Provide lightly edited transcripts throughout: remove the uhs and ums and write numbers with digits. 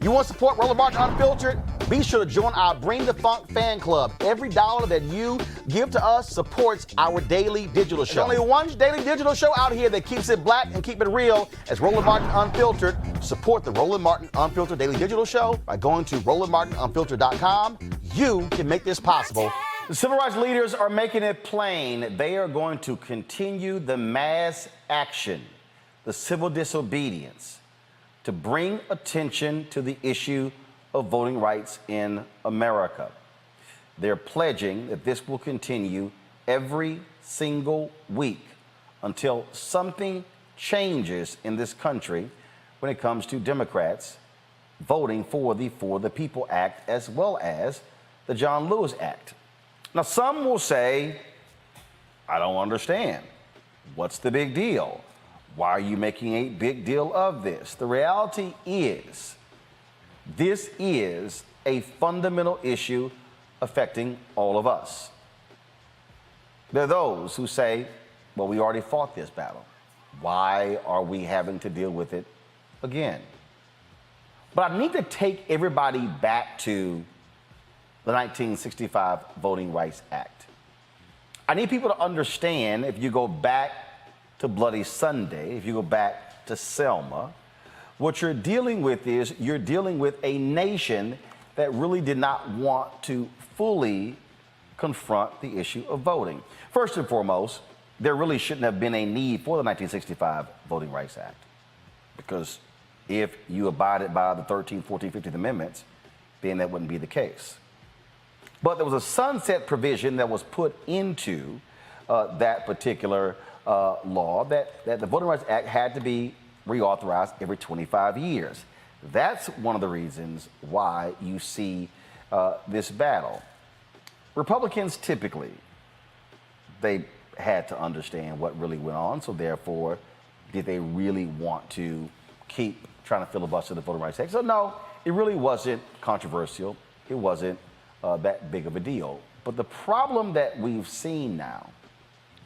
You want to support Roland Martin Unfiltered? Be sure to join our Bring the Funk fan club. Every dollar that you give to us supports our daily digital show. There's only one daily digital show out here that keeps it black and keep it real as Roland Martin Unfiltered. Support the Roland Martin Unfiltered daily digital show by going to RolandMartinUnfiltered.com. You can make this possible. The civil rights leaders are making it plain they are going to continue the mass action, the civil disobedience, to bring attention to the issue of voting rights in America. They're pledging that this will continue every single week until something changes in this country when it comes to Democrats voting for the People Act as well as the John Lewis Act. Now, some will say, I don't understand. What's the big deal? Why are you making a big deal of this? The reality is, this is a fundamental issue affecting all of us. There are those who say, well, we already fought this battle. Why are we having to deal with it again? But I need to take everybody back to the 1965 Voting Rights Act. I need people to understand, if you go back to Bloody Sunday, if you go back to Selma, what you're dealing with is you're dealing with a nation that really did not want to fully confront the issue of voting. First and foremost, there really shouldn't have been a need for the 1965 Voting Rights Act, because if you abided by the 13th, 14th, 15th Amendments, then that wouldn't be the case. But there was a sunset provision that was put into that particular law that the Voting Rights Act had to be reauthorized every 25 years. That's one of the reasons why you see this battle. Republicans typically, they had to understand what really went on, so therefore, did they really want to keep trying to filibuster the Voting Rights Act? So no, it really wasn't controversial. It wasn't that big of a deal. But the problem that we've seen now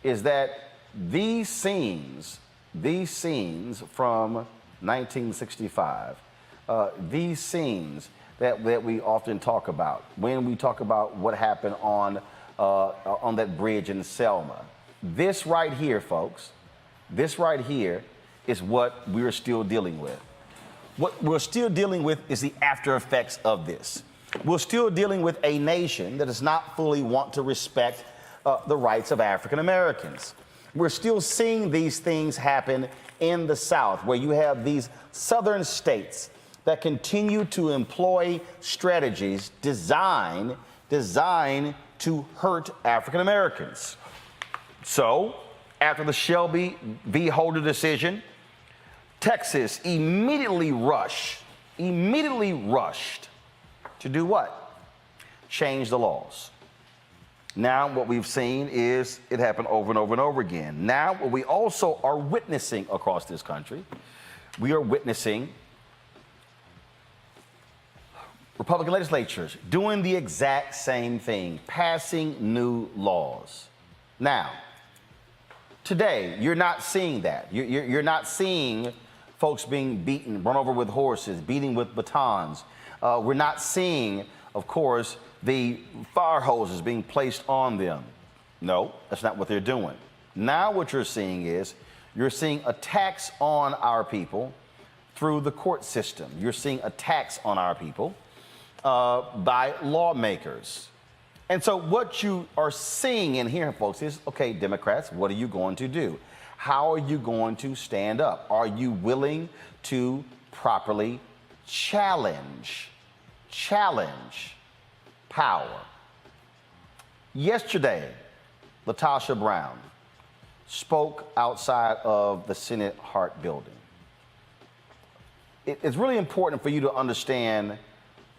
is that these scenes from 1965, these scenes that we often talk about when we talk about what happened on that bridge in Selma, this right here, folks, this right here is what we're still dealing with. What we're still dealing with is the after effects of this. We're still dealing with a nation that does not fully want to respect the rights of African Americans. We're still seeing these things happen in the South, where you have these southern states that continue to employ strategies designed to hurt African Americans. So, after the Shelby v. Holder decision, Texas immediately rushed to do what? Change the laws. Now what we've seen is it happen over and over and over again. Now what we also are witnessing across this country, we are witnessing Republican legislatures doing the exact same thing, passing new laws. Now, today, you're not seeing that. You're not seeing folks being beaten, run over with horses, beating with batons. We're not seeing, of course, the fire hoses being placed on them. No, that's not what they're doing. Now what you're seeing is you're seeing attacks on our people through the court system. You're seeing attacks on our people by lawmakers. And so what you are seeing and hearing, folks, is, okay, Democrats, what are you going to do? How are you going to stand up? Are you willing to properly challenge power? Yesterday, LaTosha Brown spoke outside of the Senate Hart Building. It's really important for you to understand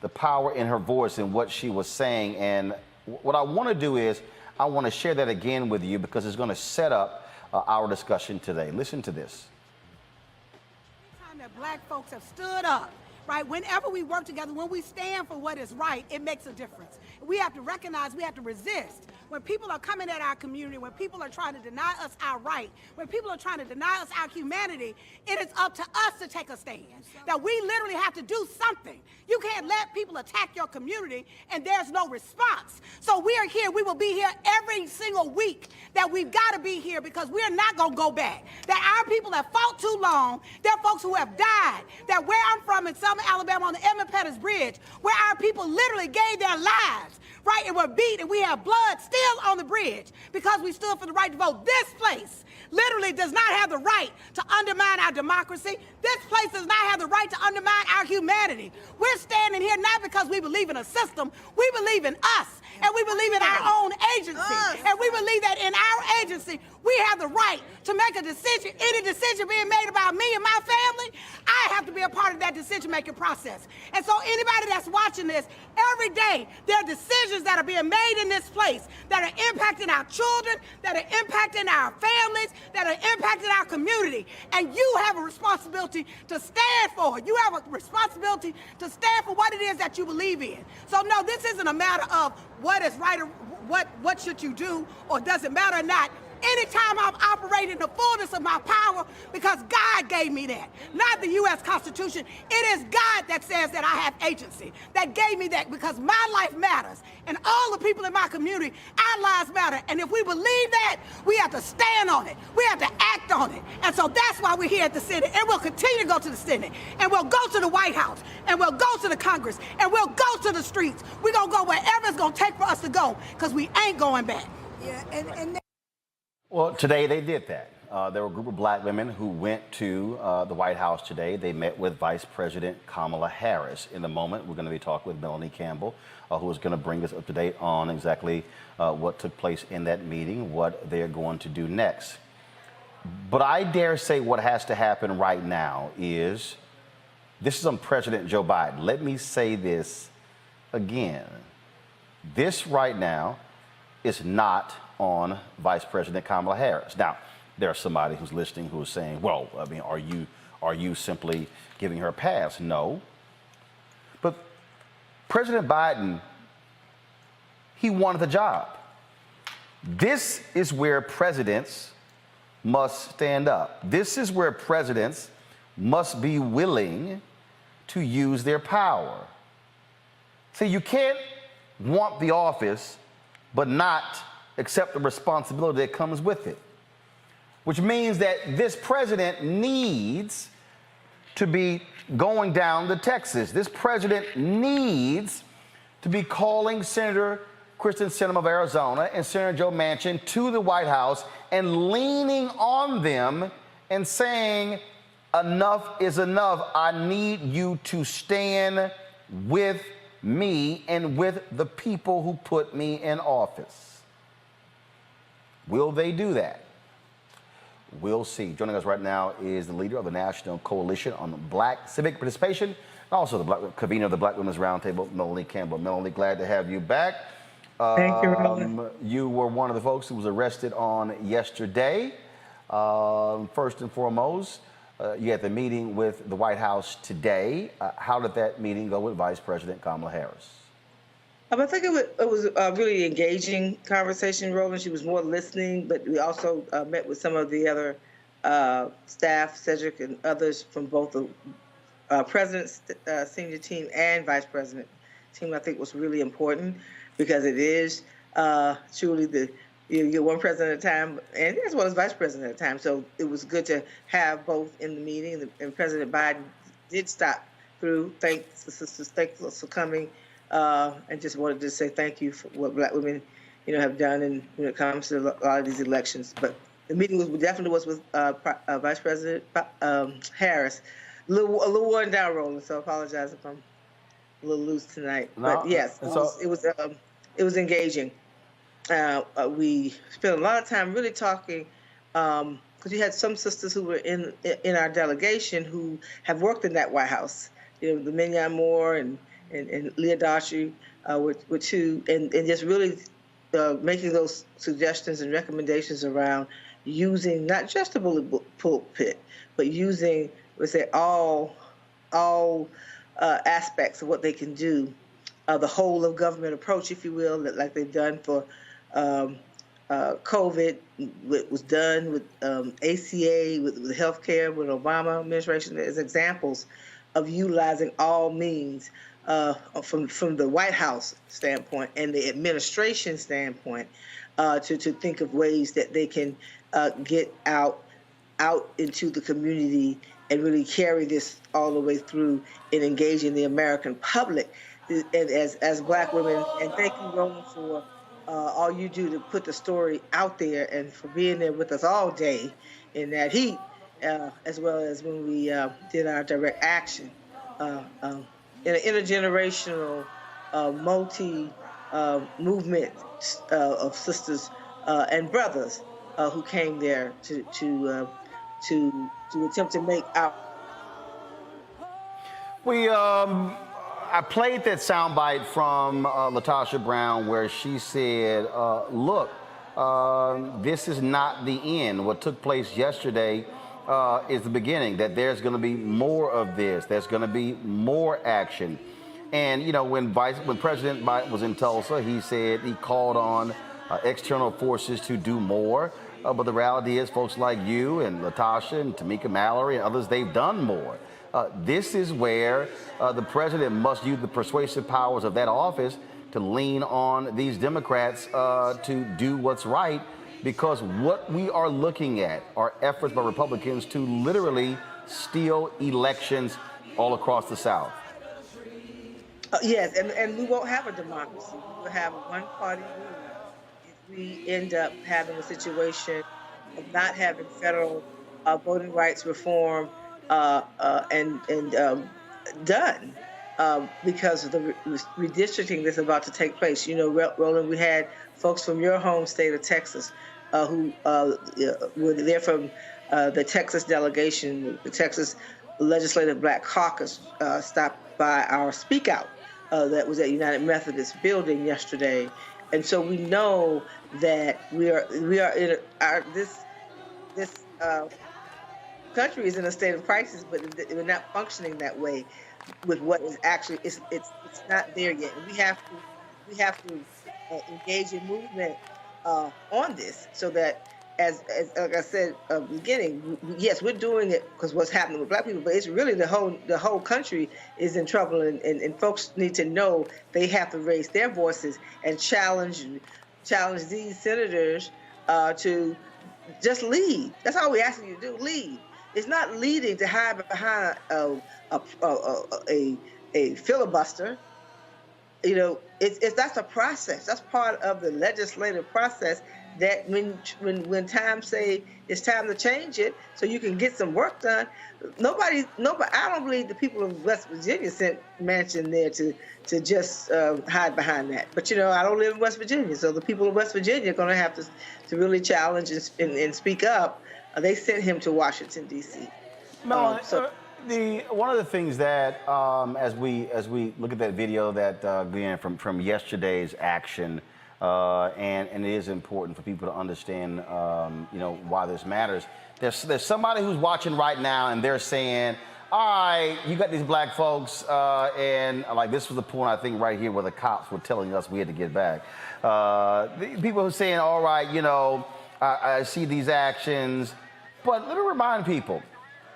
the power in her voice and what she was saying. And what I want to do is I want to share that again with you because it's going to set up our discussion today. Listen to this. Time that black folks have stood up, right? Whenever we work together, when we stand for what is right, it makes a difference. We have to recognize, we have to resist when people are coming at our community, when people are trying to deny us our right, when people are trying to deny us our humanity, it is up to us to take a stand. That we literally have to do something. You can't let people attack your community and there's no response. So we are here. We will be here every single week. That we've got to be here because we're not going to go back. That our people have fought too long. There are folks who have died. That where I'm from in Selma, Alabama, on the Edmund Pettus Bridge, where our people literally gave their lives, right, and were beat, and we have blood still on the bridge because we stood for the right to vote. This place literally does not have the right to undermine our democracy. This place does not have the right to undermine our humanity. We're standing here not because we believe in a system. We believe in us, and we believe in our own agency. And we believe that in our agency, we have the right to make a decision. Any decision being made about me and my family, I have to be a part of that decision-making process. And so anybody that's watching this, every day, there are decisions that are being made in this place that are impacting our children, that are impacting our families, that are impacting our community. And you have a responsibility to stand for it. You have a responsibility to stand for what it is that you believe in. So no, this isn't a matter of what is right or what should you do or does it matter or not. Anytime I'm operating in the fullness of my power, because God gave me that, not the U.S. Constitution. It is God that says that I have agency, that gave me that, because my life matters. And all the people in my community, our lives matter. And if we believe that, we have to stand on it. We have to act on it. And so that's why we're here at the Senate. And we'll continue to go to the Senate. And we'll go to the White House. And we'll go to the Congress. And we'll go to the streets. We're going to go wherever it's going to take for us to go, because we ain't going back. Yeah, Well, today they did that. There were a group of black women who went to the White House today. They met with Vice President Kamala Harris. In a moment, we're going to be talking with Melanie Campbell, who is going to bring us up to date on exactly what took place in that meeting, what they're going to do next. But I dare say what has to happen right now is, this is on President Joe Biden. Let me say this again. This right now is not on Vice President Kamala Harris. Now, there's somebody who's listening who's saying, well, I mean, are you simply giving her a pass? No. But President Biden, he wanted the job. This is where presidents must stand up. This is where presidents must be willing to use their power. See, you can't want the office but not accept the responsibility that comes with it, which means that this president needs to be going down to Texas. This president needs to be calling Senator Kristen Sinema of Arizona and Senator Joe Manchin to the White House and leaning on them and saying, enough is enough. I need you to stand with me and with the people who put me in office. Will they do that? We'll see. Joining us right now is the leader of the National Coalition on Black Civic Participation, and also the convener of the Black Women's Roundtable, Melanie Campbell. Melanie, glad to have you back. Thank you, Roland. You were one of the folks who was arrested on yesterday. First and foremost, you had the meeting with the White House today. How did that meeting go with Vice President Kamala Harris? I think it was a really engaging conversation, Roland. She was more listening, but we also met with some of the other staff, Cedric and others from both the president's senior team and vice president team. I think was really important because it is truly you get one president at a time, and as well as vice president at a time. So it was good to have both in the meeting. And President Biden did stop through. Thanks, the sisters. Thanks for coming. And just wanted to say thank you for what Black women, have done when it comes to a lot of these elections. But the meeting definitely was with Vice President Harris. A little worn down, Roland. So I apologize if I'm a little loose tonight. No, but yes, it was engaging. We spent a lot of time really talking because we had some sisters who were in our delegation who have worked in that White House. The Miriam Moore and Leah Daughtry were two, and just really making those suggestions and recommendations around using not just the bullet pulpit, but using, let's say, all aspects of what they can do, the whole of government approach, if you will, like they've done for COVID, what was done with ACA, with healthcare, with Obama administration, as examples of utilizing all means from the White House standpoint and the administration standpoint to think of ways that they can get out into the community and really carry this all the way through and engaging the American public. And as Black women, and thank you, Roland, for all you do to put the story out there and for being there with us all day in that heat, as well as when we did our direct action in an intergenerational, multi-movement of sisters and brothers who came there to attempt to make our. I played that soundbite from LaTosha Brown where she said, look, this is not the end. What took place yesterday is the beginning, that there's going to be more of this. There's going to be more action. And, you know, when President Biden was in Tulsa, he said he called on external forces to do more. But the reality is folks like you and LaTosha and Tamika Mallory and others, they've done more. This is where the president must use the persuasive powers of that office to lean on these Democrats to do what's right, because what we are looking at are efforts by Republicans to literally steal elections all across the South. Yes, and we won't have a democracy. We will have a one-party rule if we end up having a situation of not having federal voting rights reform and done because of the redistricting that's about to take place. You know, Roland, we had folks from your home state of Texas who were there from the Texas delegation, the Texas Legislative Black Caucus stopped by our Speak Out that was at United Methodist Building yesterday. And so we know that we are in this country is in a state of crisis, but we're not functioning that way with what is actually it's not there yet. And we have to engage in movement on this so that as like I said at the beginning, yes, we're doing it because what's happening with Black people, but it's really the whole country is in trouble, and folks need to know they have to raise their voices and challenge these senators to just lead. That's all we're asking you to do, lead. It's not leading to hide behind a filibuster. You know, that's a process. That's part of the legislative process. That when time say it's time to change it, so you can get some work done. Nobody. I don't believe the people of West Virginia sent Manchin there to just hide behind that. But you know, I don't live in West Virginia, so the people of West Virginia are going to have to really challenge and speak up. They sent him to Washington D.C. No, one of the things that as we look at that video that Glenn from yesterday's action. And it is important for people to understand, you know, why this matters. There's somebody who's watching right now, and they're saying, all right, you got these Black folks, and like this was the point, I think, right here where the cops were telling us we had to get back. The people who are saying, all right, you know, I see these actions, but let me remind people,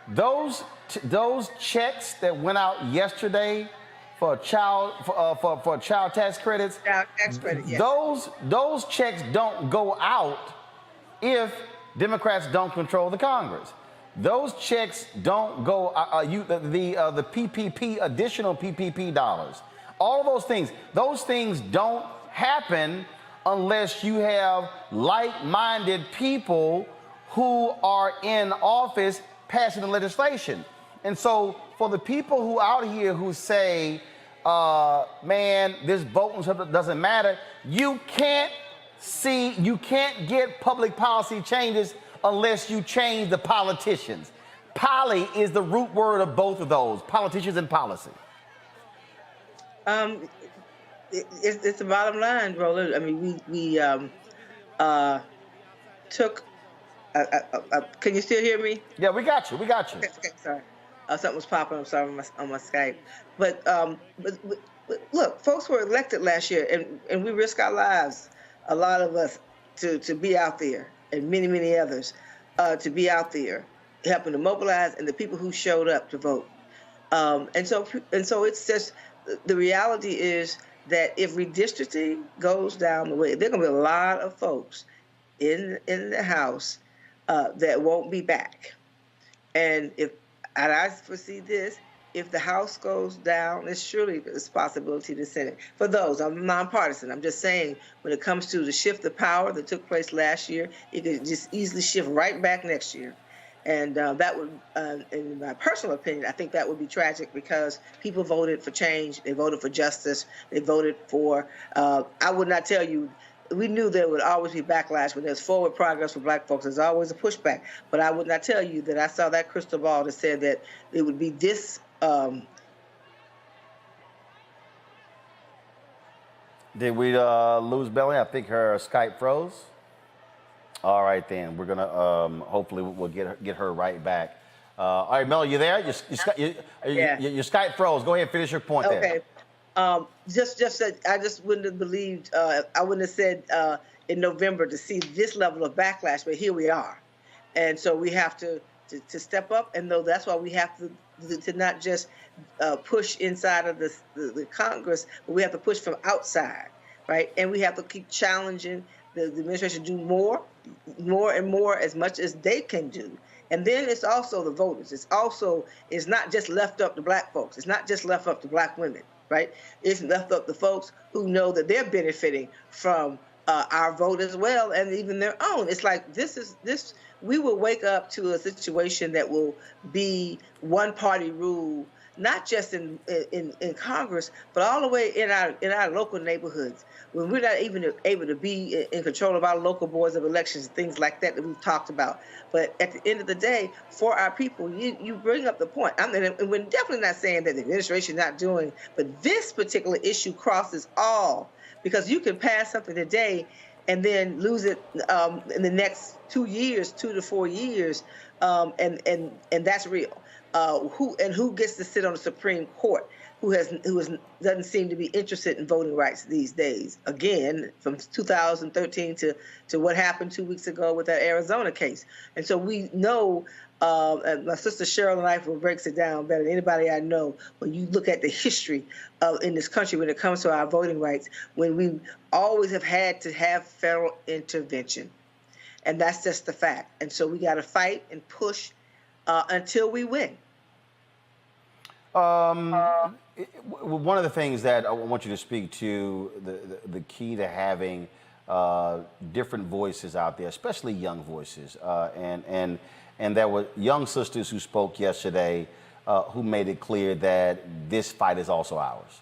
those checks that went out yesterday for child tax credits. Child tax credit, yes. Those checks don't go out if Democrats don't control the Congress. Those checks don't go. The PPP, additional PPP dollars, all of those things don't happen unless you have like-minded people who are in office passing the legislation. And so for the people who out here who say, man, this voting stuff doesn't matter, you can't get public policy changes unless you change the politicians. Poly is the root word of both of those, politicians and policy. It's the bottom line, Roland. I mean, we took. Can you still hear me? Yeah, we got you. Okay, sorry. Something was popping up, sorry, on my Skype. But look, folks were elected last year, and we risk our lives a lot of us to be out there, and many others to be out there helping to mobilize, and the people who showed up to vote. And so it's just, the reality is that if redistricting goes down the way, there are going to be a lot of folks in the House that won't be back. And I foresee this, if the House goes down, there's surely a possibility the Senate. For those, I'm nonpartisan. I'm just saying, when it comes to the shift of power that took place last year, it could just easily shift right back next year. And that would, in my personal opinion, I think that would be tragic, because people voted for change. They voted for justice. They voted for, I would not tell you, we knew there would always be backlash. When there's forward progress for Black folks, there's always a pushback. But I would not tell you that I saw that crystal ball that said that it would be this. Did we lose Melanie? I think her Skype froze. All right, then we're gonna hopefully we'll get her right back. All right, Mel, you there? Your Skype froze. Go ahead and finish your point there. Okay. Just that I just wouldn't have believed. I wouldn't have said in November to see this level of backlash, but here we are, and so we have to step up. And though that's why we have to not just push inside of the Congress, but we have to push from outside, right? And we have to keep challenging the administration to do more and more, as much as they can do. And then it's also the voters. It's not just left up to Black folks. It's not just left up to Black women, right? It's left up to folks who know that they're benefiting from our vote as well, and even their own. It's like we will wake up to a situation that will be one-party rule, not just in Congress, but all the way in our local neighborhoods, when we're not even able to be in control of our local boards of elections, things like that we've talked about. But at the end of the day, for our people, you bring up the point. And we're definitely not saying that the administration is not doing, but this particular issue crosses all, because you can pass something today and then lose it in the next 2 to 4 years, and that's real. Who gets to sit on the Supreme Court? Who doesn't seem to be interested in voting rights these days? Again, from 2013 to what happened 2 weeks ago with that Arizona case. And so we know, and my sister Cheryl Knife breaks it down better than anybody I know, when you look at the history in this country when it comes to our voting rights, when we always have had to have federal intervention. And that's just the fact. And so we got to fight and push until we win. One of the things that I want you to speak to, the key to having different voices out there, especially young voices, and there were young sisters who spoke yesterday who made it clear that this fight is also ours.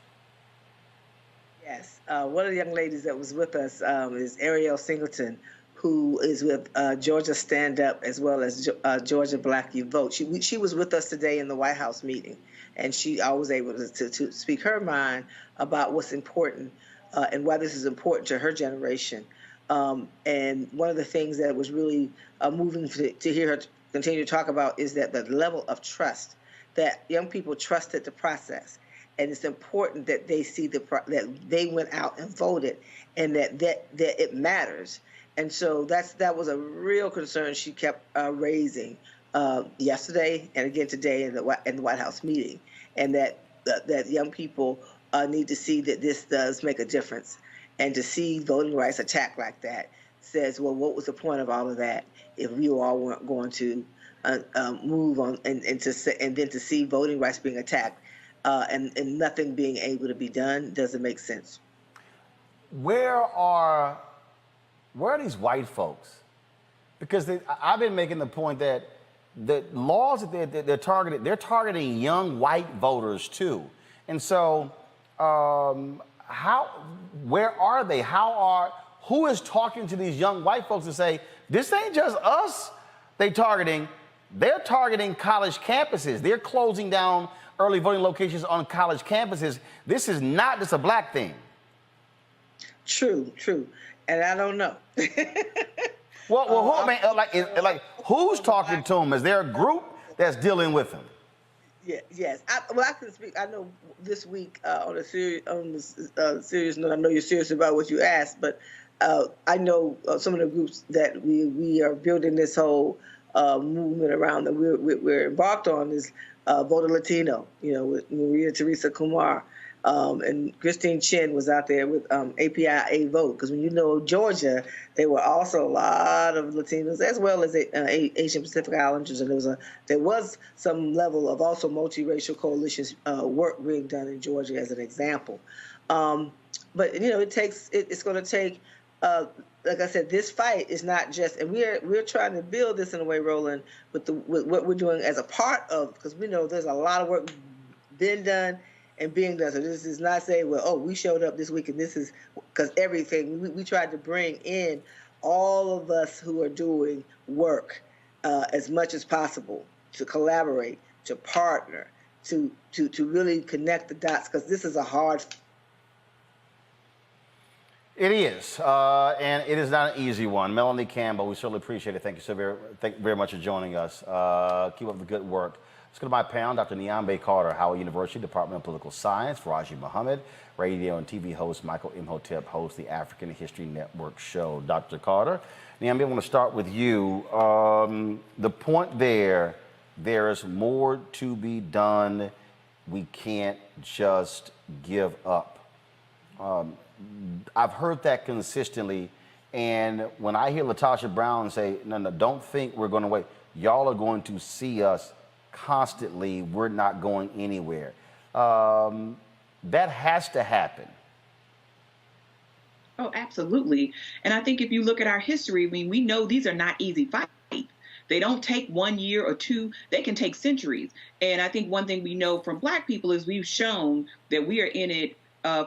Yes, one of the young ladies that was with us is Ariel Singleton, who is with Georgia Stand Up as well as Georgia Black You Vote. She was with us today in the White House meeting, and she was able to speak her mind about what's important and why this is important to her generation. And one of the things that was really moving to hear her continue to talk about is that the level of trust, that young people trusted the process. And it's important that they see that they went out and voted, and that it matters. And so that was a real concern she kept raising yesterday and again today in the White House meeting, and that young people need to see that this does make a difference, and to see voting rights attacked like that says, well, what was the point of all of that if we all weren't going to move on, and then to see voting rights being attacked and nothing being able to be done doesn't make sense. Where are these white folks? Because I've been making the point that the laws that they're targeting young white voters too. And so where are they? Who is talking to these young white folks to say, this ain't just us they're targeting college campuses. They're closing down early voting locations on college campuses. This is not just a Black thing. True. And I don't know. Who's talking to them? Is there a group that's dealing with them? Yes. I can speak. I know this week on a serious note, I know you're serious about what you asked, but I know some of the groups that we are building this whole movement around that we're embarked on is Vote a Latino, with Maria Teresa Kumar. And Christine Chin was out there with API Vote, because when Georgia, there were also a lot of Latinos as well as Asian Pacific Islanders, and there was some level of also multiracial coalitions work being done in Georgia as an example. But it's going to take. Like I said, this fight is not just, and we're trying to build this in a way, Roland, with what we're doing as a part of, because we know there's a lot of work been done and being done. So this is not saying, well, oh, we showed up this week and this is because everything. We tried to bring in all of us who are doing work as much as possible to collaborate, to partner, to really connect the dots, because this is a hard. It is, and it is not an easy one. Melanie Campbell, we certainly appreciate it. Thank you very much for joining us. Keep up the good work. Let's go to my panel, Dr. Nyambe Carter, Howard University, Department of Political Science, Faraji Muhammad, radio and TV host, Michael Imhotep, host the African History Network show. Dr. Carter, Nyambe, I want to start with you. The point there is more to be done. We can't just give up. I've heard that consistently, and when I hear LaTosha Brown say, no, don't think we're going to wait. Y'all are going to see us constantly. We're not going anywhere. That has to happen. Oh, absolutely. And I think if you look at our history, we know these are not easy fights. They don't take 1 year or two. They can take centuries. And I think one thing we know from Black people is we've shown that we are in it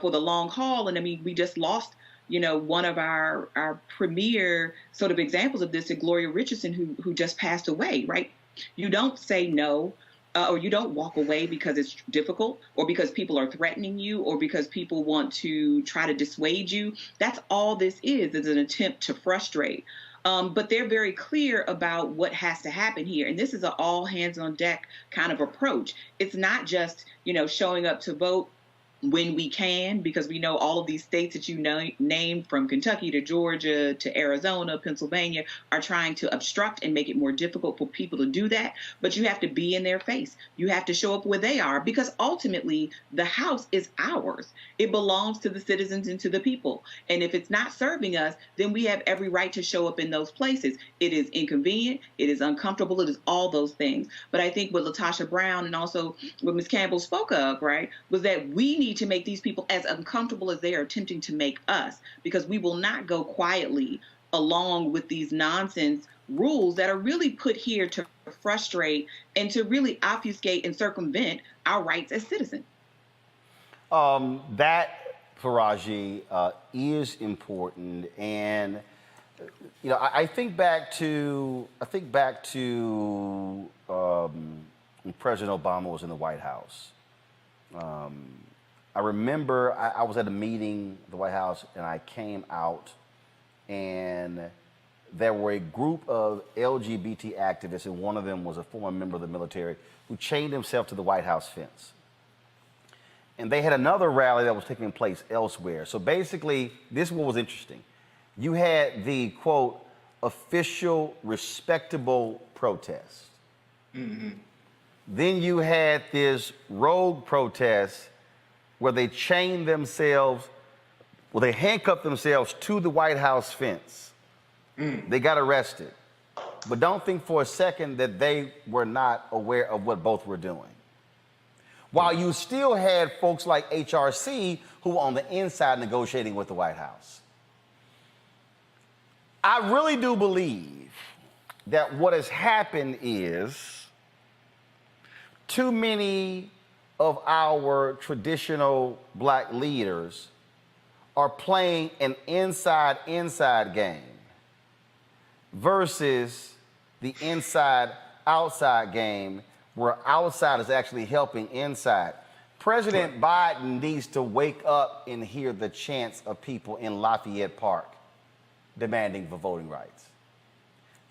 for the long haul. And we just lost, one of our premier sort of examples of this, is Gloria Richardson, who just passed away, right? You don't say no, or you don't walk away because it's difficult, or because people are threatening you, or because people want to try to dissuade you. That's all this is an attempt to frustrate. But they're very clear about what has to happen here. And this is an all hands on deck kind of approach. It's not just, showing up to vote when we can, because we know all of these states that you named, from Kentucky to Georgia to Arizona, Pennsylvania, are trying to obstruct and make it more difficult for people to do that. But you have to be in their face. You have to show up where they are, because ultimately the House is ours. It belongs to the citizens and to the people. And if it's not serving us, then we have every right to show up in those places. It is inconvenient. It is uncomfortable. It is all those things. But I think what LaTosha Brown and also what Ms. Campbell spoke of, right, was that we need to make these people as uncomfortable as they are attempting to make us, because we will not go quietly along with these nonsense rules that are really put here to frustrate and to really obfuscate and circumvent our rights as citizens. That, Faraji, is important, and I think back to when President Obama was in the White House. I remember I was at a meeting at the White House, and I came out, and there were a group of LGBT activists, and one of them was a former member of the military, who chained himself to the White House fence. And they had another rally that was taking place elsewhere. So basically, this is what was interesting. You had the, quote, official, respectable protest. Mm-hmm. Then you had this rogue protest where they chained themselves, they handcuffed themselves to the White House fence. They got arrested. But don't think for a second that they were not aware of what both were doing. While you still had folks like HRC who were on the inside negotiating with the White House. I really do believe that what has happened is too many of our traditional Black leaders are playing an inside game versus the inside-outside game, where outside is actually helping inside. President Biden needs to wake up and hear the chants of people in Lafayette Park demanding for voting rights.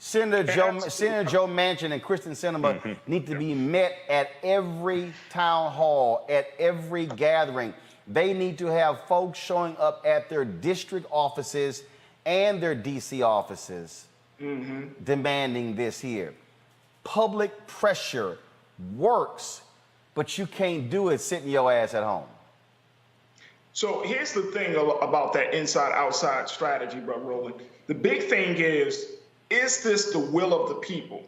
Senator Joe Manchin and Kristen Sinema need to be met at every town hall, at every gathering. They need to have folks showing up at their district offices and their DC offices demanding this here. Public pressure works, but you can't do it sitting your ass at home. So here's the thing about that inside-outside strategy, Brother Roland. The big thing is this the will of the people?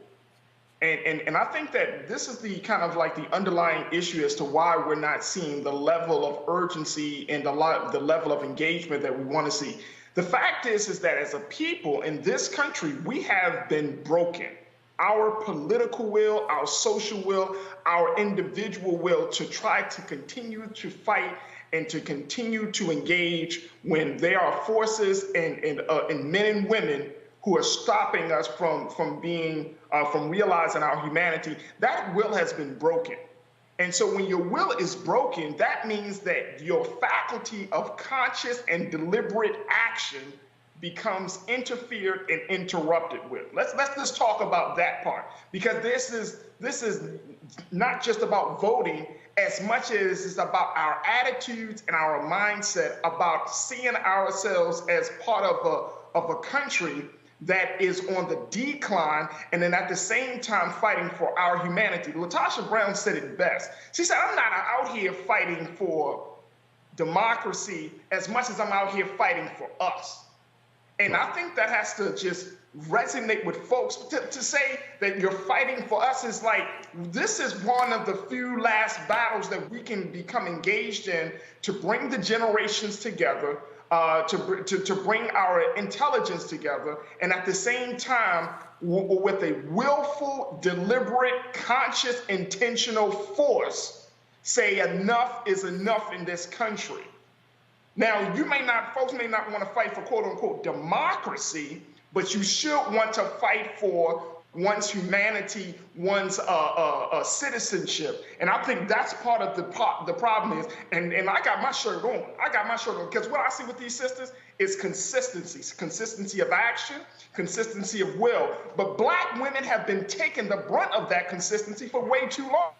And I think that this is the kind of like the underlying issue as to why we're not seeing the level of urgency and the level of engagement that we want to see. The fact is that as a people in this country, we have been broken. Our political will, our social will, our individual will to try to continue to fight and to continue to engage when there are forces and men and women who are stopping us from realizing our humanity. That will has been broken. And so when your will is broken, that means that your faculty of conscious and deliberate action becomes interfered and interrupted with. Let's just talk about that part, because this is not just about voting as much as it's about our attitudes and our mindset about seeing ourselves as part of a country that is on the decline, and then at the same time fighting for our humanity. LaTosha Brown said it best. She said, I'm not out here fighting for democracy as much as I'm out here fighting for us. And I think that has to just resonate with folks. To say that you're fighting for us is like, this is one of the few last battles that we can become engaged in to bring the generations together, to bring our intelligence together, and at the same time, with a willful, deliberate, conscious, intentional force, say enough is enough in this country. Now, folks may not want to fight for quote unquote democracy, but you should want to fight for one's humanity, one's citizenship. And I think that's part of the problem is, and I got my shirt on. Because what I see with these sisters is consistency of action, consistency of will. But Black women have been taking the brunt of that consistency for way too long.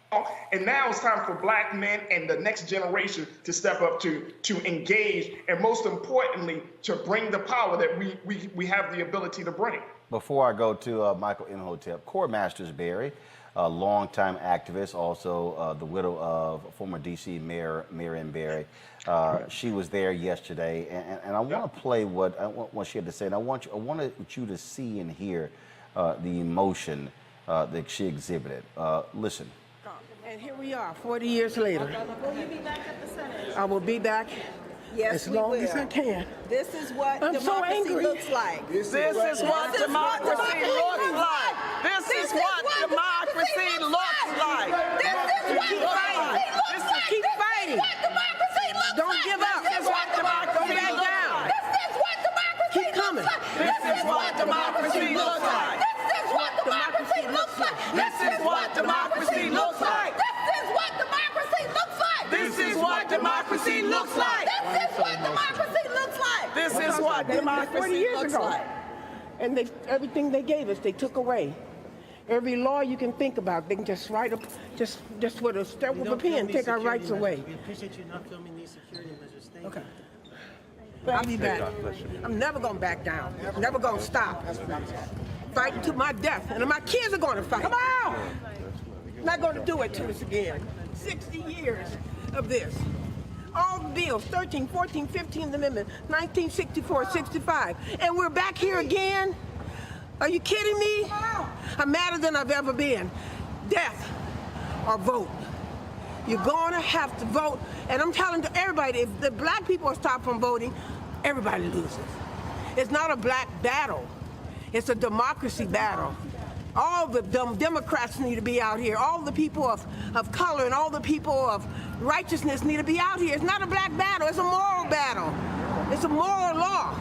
And now it's time for Black men and the next generation to step up to engage, and most importantly, to bring the power that we have the ability to bring. Before I go to Michael Imhotep, Cora Masters-Berry, a longtime activist, also the widow of former D.C. Mayor Miriam Berry. She was there yesterday, and I want to play what she had to say, and I want you to see and hear the emotion that she exhibited. Listen. And here we are, 40 years later. Will you be back at the Senate? I will be back Yes, as long as I can. This is what I'm democracy so angry. looks like. This is what democracy looks like. This is what democracy looks like. This is what democracy looks like. Keep fighting. This is what democracy looks Don't like. give up. This is what democracy Don't back looks down. like. This is what democracy Keep coming. looks like. This is what democracy looks like. This is what democracy looks like. This is what democracy looks like. This is what democracy looks like. This is what democracy looks like. This is what democracy looks like. This is what 40 democracy years looks ago. like. And everything they gave us, they took away. Every law you can think about, they can just write up, just with a stroke of a pen, take our rights away. We appreciate you not filming these security measures. Thank Okay. you. I'll be back. I'm never going to back down. Never going to stop. Fighting to my death. And my kids are going to fight. Come on! Not going to do it to us again. 60 years of this. All the bills, 13, 14, 15th Amendment, 1964, 65. And we're back here again? Are you kidding me? I'm madder than I've ever been. Death or vote. You're going to have to vote. And I'm telling everybody, if the Black people are stopped from voting, everybody loses. It's not a Black battle. It's a democracy battle. All the Democrats need to be out here. All the people of color and all the people of righteousness need to be out here. It's not a Black battle. It's a moral battle. It's a moral law.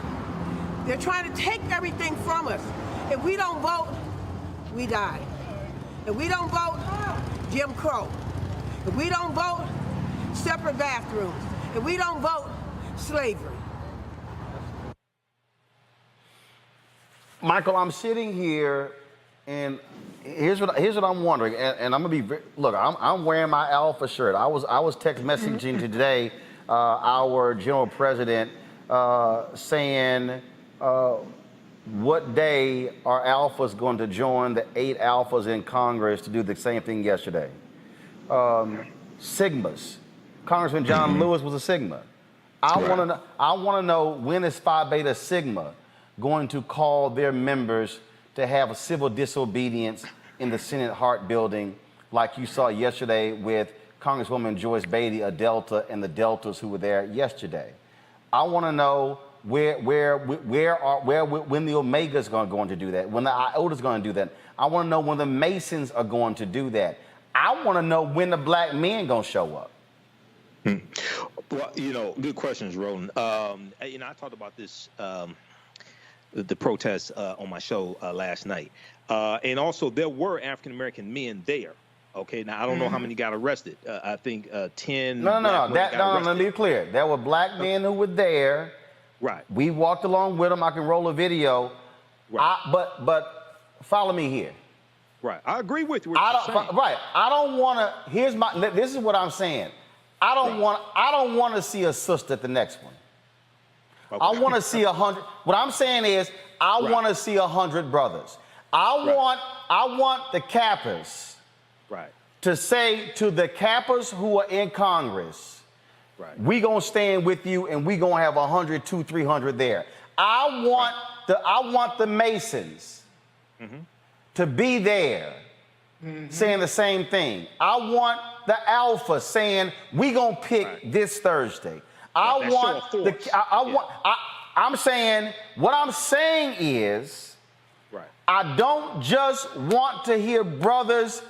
They're trying to take everything from us. If we don't vote, we die. If we don't vote, Jim Crow. If we don't vote, separate bathrooms. If we don't vote, slavery. Michael, I'm sitting here, and here's what I'm wondering, and I'm gonna be look. I'm wearing my Alpha shirt. I was text messaging today our General President saying What day are alphas going to join the 8 alphas in Congress to do the same thing yesterday? Sigmas. Congressman John Lewis was a Sigma. I want to know when is Phi Beta Sigma going to call their members to have a civil disobedience in the Senate Hart Building, like you saw yesterday with Congresswoman Joyce Beatty, a Delta, and the Deltas who were there yesterday. I want to know when the Omega's going to do that, when the Iota's going to do that. I want to know when the Masons are going to do that. I want to know when the black men going to show up. Well, good questions, Roland. I talked about this, the protests on my show last night. And also there were African-American men there. Okay, now I don't know how many got arrested. I think 10. No. Let me be clear. There were black men who were there. Right. We walked along with them. I can roll a video. Right. But follow me here. Right. I agree with you. Right. I don't want to. This is what I'm saying. I don't want to see a sister at the next one. Okay. I want to see 100. What I'm saying is, I want to see 100 brothers. I want the Kappas. Right. To say to the Kappas who are in Congress, we gonna stand with you and we gonna have 100, 200, 300 there. I want the Masons to be there saying the same thing. I want the Alpha saying we gonna pick this Thursday. I'm saying, what I'm saying is, I don't just want to hear brothers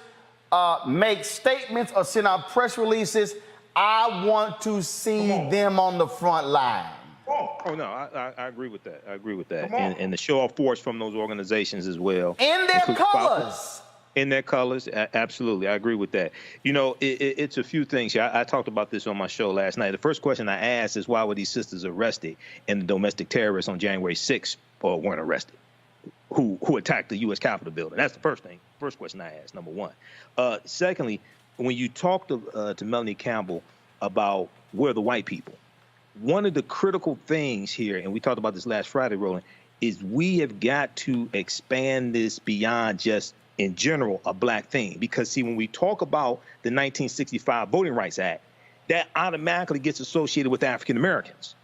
make statements or send out press releases. I want to see them on the front line. Oh no, I agree with that. I agree with that, and the show of force from those organizations as well. In their colors. In their colors, absolutely. I agree with that. It's a few things here. I talked about this on my show last night. The first question I asked is, why were these sisters arrested and the domestic terrorists on January 6th weren't arrested? Who attacked the U.S. Capitol building? That's the first question I asked, number one. Secondly, when you talk to Melanie Campbell about where the white people, one of the critical things here, and we talked about this last Friday, Roland, is we have got to expand this beyond just, in general, a black thing. Because, see, when we talk about the 1965 Voting Rights Act, that automatically gets associated with African Americans.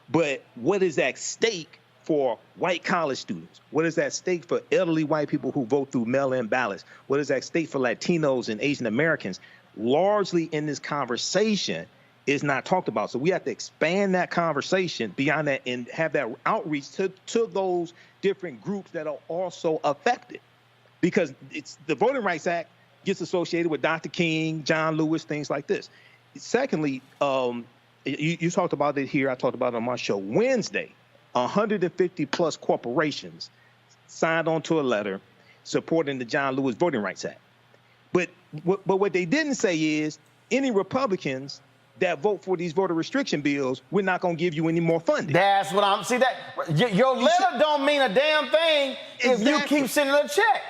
But what is at stake for white college students? What is at stake for elderly white people who vote through mail-in ballots? What is at stake for Latinos and Asian Americans? Largely in this conversation is not talked about. So we have to expand that conversation beyond that and have that outreach to those different groups that are also affected. Because it's the Voting Rights Act gets associated with Dr. King, John Lewis, things like this. Secondly, you talked about it here. I talked about it on my show. Wednesday, 150 plus corporations signed onto a letter supporting the John Lewis Voting Rights Act. But what they didn't say is, any Republicans that vote for these voter restriction bills, we're not going to give you any more funding. That's what I'm, see that, your letter don't mean a damn thing if you keep sending a check.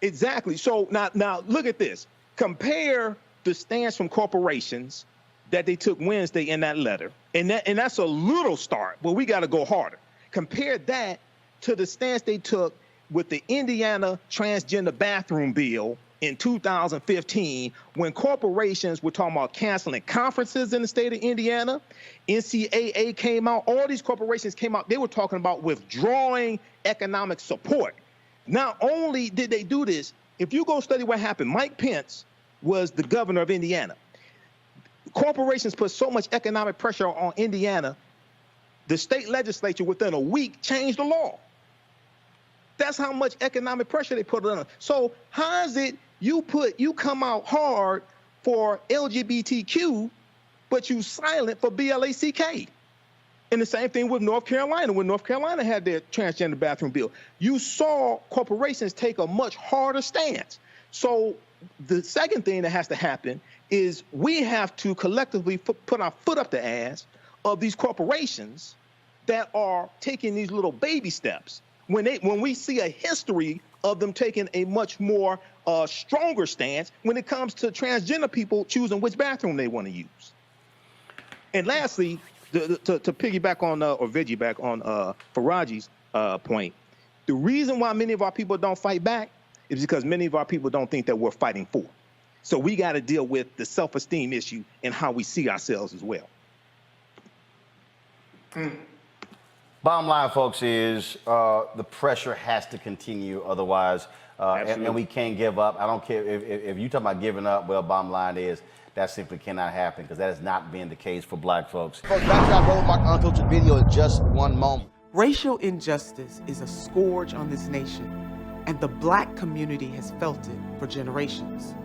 Exactly. So now look at this. Compare the stance from corporations that they took Wednesday in that letter. And that's a little start, but we got to go harder. Compare that to the stance they took with the Indiana transgender bathroom bill in 2015, when corporations were talking about canceling conferences in the state of Indiana. NCAA came out, all these corporations came out, they were talking about withdrawing economic support. Not only did they do this, if you go study what happened, Mike Pence was the governor of Indiana. Corporations put so much economic pressure on Indiana, the state legislature within a week changed the law. That's how much economic pressure they put on. So how is it you come out hard for LGBTQ, but you silent for BLACK? And the same thing with North Carolina. When North Carolina had their transgender bathroom bill, you saw corporations take a much harder stance. So the second thing that has to happen is we have to collectively put our foot up the ass of these corporations that are taking these little baby steps. When we see a history of them taking a much more stronger stance when it comes to transgender people choosing which bathroom they want to use. And lastly, to piggyback on or piggyback on Faraji's point, the reason why many of our people don't fight back is because many of our people don't think that we're fighting for. So we got to deal with the self-esteem issue and how we see ourselves as well. Bottom line, folks, is the pressure has to continue. Otherwise, and we can't give up. I don't care if you talk about giving up. Well, bottom line is that simply cannot happen because that has not been the case for black folks. Folks, back to that Roland Martin unfiltered video in just one moment. Racial injustice is a scourge on this nation, and the black community has felt it for generations.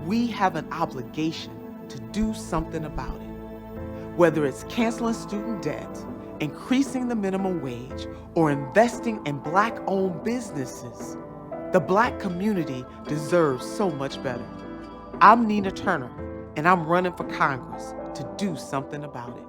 We have an obligation to do something about it. Whether it's canceling student debt, increasing the minimum wage, or investing in black-owned businesses, the black community deserves so much better. I'm Nina Turner, and I'm running for Congress to do something about it.